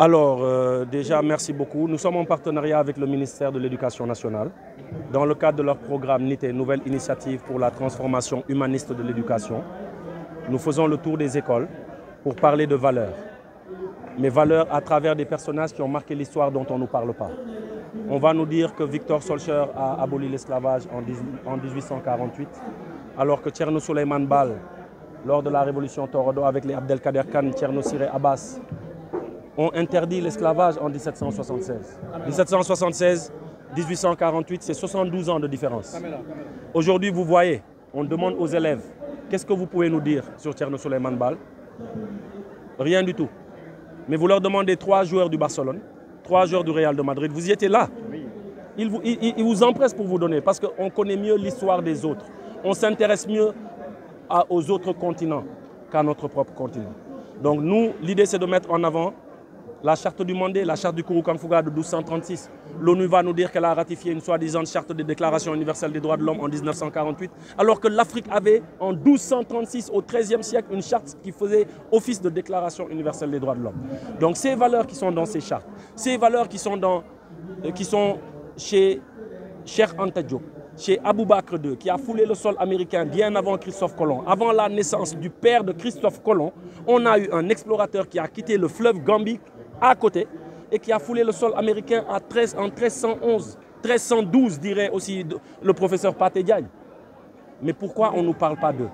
Alors, déjà, merci beaucoup. Nous sommes en partenariat avec le ministère de l'Éducation nationale dans le cadre de leur programme NITE, Nouvelle Initiative pour la transformation humaniste de l'éducation. Nous faisons le tour des écoles pour parler de valeurs. Mais valeurs à travers des personnages qui ont marqué l'histoire dont on ne nous parle pas. On va nous dire que Victor Schœlcher a aboli l'esclavage en 1848, alors que Thierno Souleymane Baal, lors de la révolution Torodo avec les Abdelkader Khan, Thierno Siré Abbas, ont interdit l'esclavage en 1776. 1776, 1848, c'est 72 ans de différence. Aujourd'hui, vous voyez, on demande aux élèves, qu'est-ce que vous pouvez nous dire sur Thierno Souleymane Baal? Rien du tout. Mais vous leur demandez 3 joueurs du Barcelone, 3 joueurs du Real de Madrid, vous y étiez là. Ils vous empressent pour vous donner, parce qu'on connaît mieux l'histoire des autres. On s'intéresse mieux aux autres continents qu'à notre propre continent. Donc nous, l'idée c'est de mettre en avant la charte du Mandé, la charte du Kourou Kanfouga de 1236. L'ONU va nous dire qu'elle a ratifié une soi-disant charte de déclaration universelle des droits de l'homme en 1948, alors que l'Afrique avait en 1236, au XIIIe siècle, une charte qui faisait office de déclaration universelle des droits de l'homme. Donc ces valeurs qui sont dans ces chartes, ces valeurs qui sont chez Cheikh Anta Diop, chez Abou Bakr II, qui a foulé le sol américain bien avant Christophe Colomb, avant la naissance du père de Christophe Colomb, on a eu un explorateur qui a quitté le fleuve Gambie à côté et qui a foulé le sol américain en 1311, 1312 dirait aussi le professeur Pathé Diagne. Mais pourquoi on ne nous parle pas d'eux?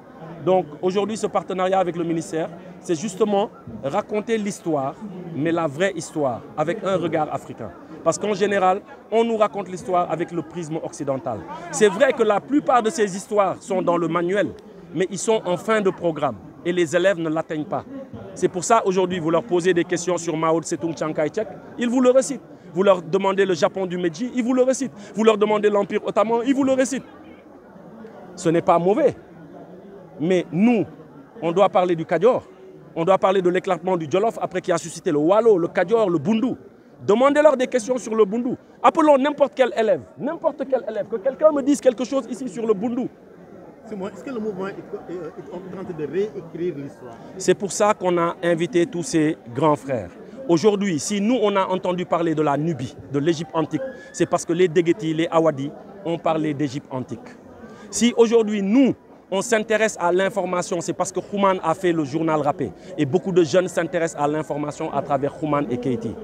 Donc aujourd'hui ce partenariat avec le ministère, c'est justement raconter l'histoire, mais la vraie histoire, avec un regard africain. Parce qu'en général, on nous raconte l'histoire avec le prisme occidental. C'est vrai que la plupart de ces histoires sont dans le manuel, mais ils sont en fin de programme et les élèves ne l'atteignent pas. C'est pour ça aujourd'hui, vous leur posez des questions sur Mao Tse-tung, Chiang Kai-shek, ils vous le récitent. Vous leur demandez le Japon du Meiji, ils vous le récitent. Vous leur demandez l'Empire ottoman, ils vous le récitent. Ce n'est pas mauvais. Mais nous, on doit parler du Kadior, on doit parler de l'éclatement du Jolof après qui a suscité le Walo, le Kadior, le Bundu. Demandez-leur des questions sur le Bundu. Appelons n'importe quel élève, que quelqu'un me dise quelque chose ici sur le Bundu. Est-ce que le mouvement est en train de réécrire l'histoire? C'est pour ça qu'on a invité tous ces grands frères. Aujourd'hui, si nous, on a entendu parler de la Nubie, de l'Égypte antique, c'est parce que les Déguéti, les Awadi ont parlé d'Égypte antique. Si aujourd'hui, nous, on s'intéresse à l'information, c'est parce que Kouman a fait le journal Rappé. Et beaucoup de jeunes s'intéressent à l'information à travers Kouman et Keïti.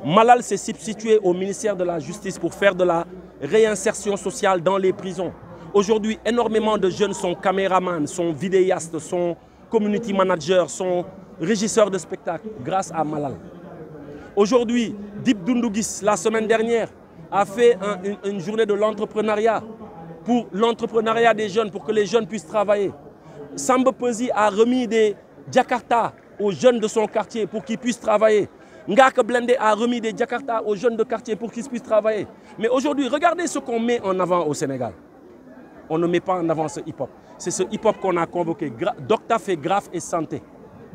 Malal s'est substitué au ministère de la Justice pour faire de la réinsertion sociale dans les prisons. Aujourd'hui, énormément de jeunes sont caméramans, sont vidéastes, sont community managers, sont régisseurs de spectacles grâce à Malal. Aujourd'hui, Dip Doundougis, la semaine dernière, a fait une journée de l'entrepreneuriat pour l'entrepreneuriat des jeunes, pour que les jeunes puissent travailler. Samba Pezi a remis des Jakarta aux jeunes de son quartier pour qu'ils puissent travailler. Ngaka Blende a remis des Jakarta aux jeunes de quartier pour qu'ils puissent travailler. Mais aujourd'hui, regardez ce qu'on met en avant au Sénégal. On ne met pas en avant ce hip-hop. C'est ce hip-hop qu'on a convoqué. Docta fait graphe et santé.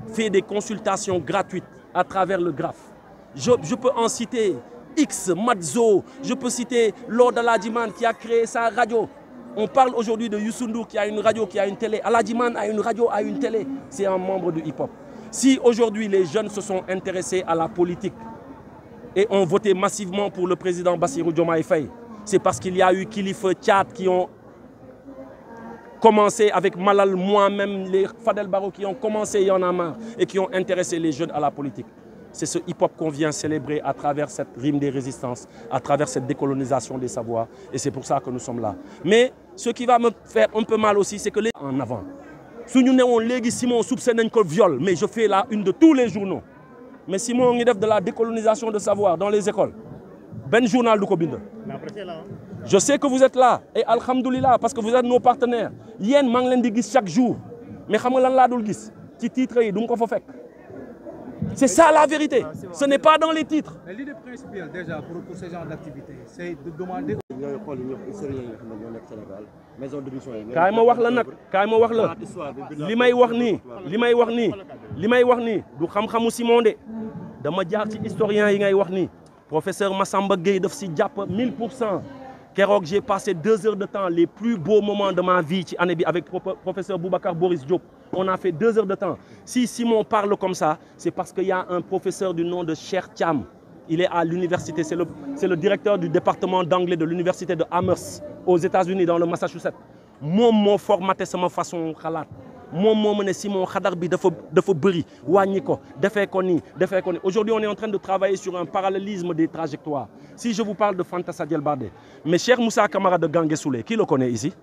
Fait des consultations gratuites à travers le graphe. Je peux en citer X, Matzo, je peux citer Lord Aladjiman qui a créé sa radio. On parle aujourd'hui de Youssou N'Dour qui a une radio, qui a une télé. Aladjiman a une radio, a une télé. C'est un membre du hip-hop. Si aujourd'hui les jeunes se sont intéressés à la politique et ont voté massivement pour le président Bassirou Diomaye Faye, c'est parce qu'il y a eu Kilifeu Tchad qui ont commencé avec Malal, moi-même, les Fadel Barro qui ont commencé Y'en a marre et qui ont intéressé les jeunes à la politique. C'est ce hip-hop qu'on vient célébrer à travers cette rime des résistances, à travers cette décolonisation des savoirs. Et c'est pour ça que nous sommes là. Mais ce qui va me faire un peu mal aussi, c'est que les en avant. Si nous avons légui Simon soupçonne un viol, mais je fais la une de tous les journaux. Mais Simon, on de la décolonisation de savoir dans les écoles. Ben journal du Kobinde. Je sais que vous êtes là, et alhamdoulilah, parce que vous êtes nos partenaires. Yen manglen di gis chaque jour. Mais xam nga lan la dul gis ci titre yi du ko fa fek. C'est ça la vérité. Ce n'est pas dans les titres. L'idée principale déjà pour ce genre d'activité, c'est de demander kaay ma wax la nag kaay ma wax la li may wax nii du xam-xamu Simon de dama jaar ci historien yi ngay wax nii professeur Massamba Gueye daf si jàpp 1000%. Keroog j'ai passé 2 heures de temps les plus beaux moments de ma vie ci année bi avec professeur Boubacar Boris Diop on a fait 2 heures de temps. Si Simon parle comme ça, c'est parce qu'il y a un professeur du nom de Cheikh Thiam. Il est à l'université, c'est le directeur du département d'anglais de l'université de Amherst aux États-Unis, dans le Massachusetts. Moom moo formaté sama façon xalaat moom moo ma ne Simon xadar bi dafa bëri wàññi ko defee ko nii. Aujourd'hui, on est en train de travailler sur un parallélisme des trajectoires. Si je vous parle de Fanta Sadiel Bardé, mais Cheikh Moussa Camara de Gangué Soulé, qui le connaît ici?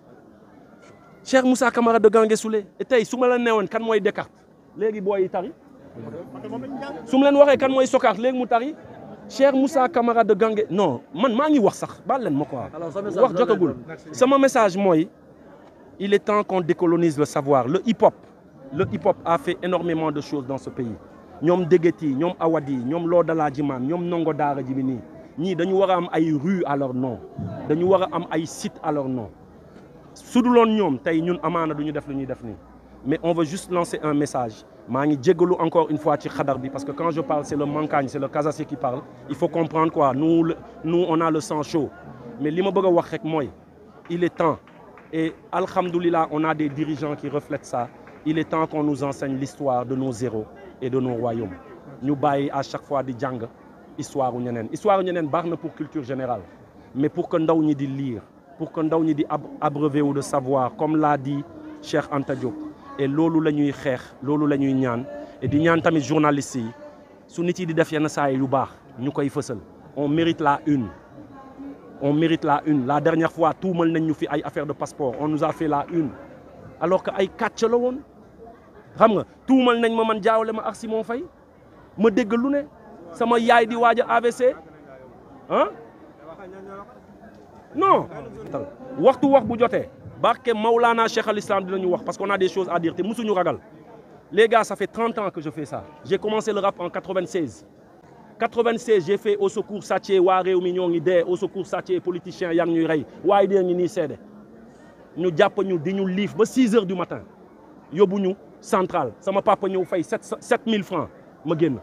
Cheikh Moussa Camara de Gangué Soulé. Et tey su ma la neewoon kan mooy Descartes léegi booy yi tari su ma leen waxee kan mooy Socrate léegi mu tari. Cheikh Moussa Camara de Gangué non man maa ngi wax sax baal leen ma quoi wax jotagul sama message mooy il est temps qu'on décolonise le savoir. Le hip-hop a fait énormément de choses dans ce pays. ñoom Degeti, ñoom Awadi, ñoom Lodala Jiman, ñoom Nongo Daara Jibini ñii dañu war a am ay rues à leur nom dañu war a am ay sites à leur nom su duloon ñoom tey ñun amaana duñu def lu ñuy def nii mais on veut juste lancer un message. maa ngi jéggalu encore une fois ci xadar bi parce que quand je parle c'est le Mankagne, c'est le Casassé qui parle. Il faut comprendre quoi, nous on a le sang chaud. Mais li ma bëgg a wax rek mooy il est temps. Et alhamdoulilah, on a des dirigeants qui reflètent ça. Il est temps qu'on nous enseigne l'histoire de nos héros et de nos royaumes. Nous baillons à chaque fois di jàng histoire u ñeneen. Histoire u ñeneen baax na pour culture générale. Mais pour que ndaw ñi di lire, pour que ndaw ñi di abreuver ou de savoir, comme l'a dit Cheikh Anta Diop. Et loolu la ñuy xeex, loolu la ñuy ñaan. Et di ñaan tamit journalistes yi su nit yi di def yenn saa yi yu baax ñu koy fësal. On mérite la une. On mérite la une. La dernière fois, tout le monde a fait des affaires de passeport. On nous a fait la une. Alors que ay katch la won. Xam nga tout le monde nañ ma man jaawale ma ak Simon Faye. Ma dégg lu ne sama yaay di waaj a AVC. Hein? Non. Waxtu wax bu jotee barke Maulana Cheikh Al Islam dinañu wax parce qu'on a des choses à dire te musuñu ragal. Les gars, ça fait 30 ans que je fais ça. J'ai commencé le rap en 96. 96, j'ai fait au secours Satché, waa réew mi ñoo ngi dee au secours Satché politicien yaa ngi ñuy rey waaye dee ngi nii seede ñu jàpp ñu di ñu liif ba 6 heures du matin yóbbu ñu centrale sama papa ñëw fay 7000 francs ma génn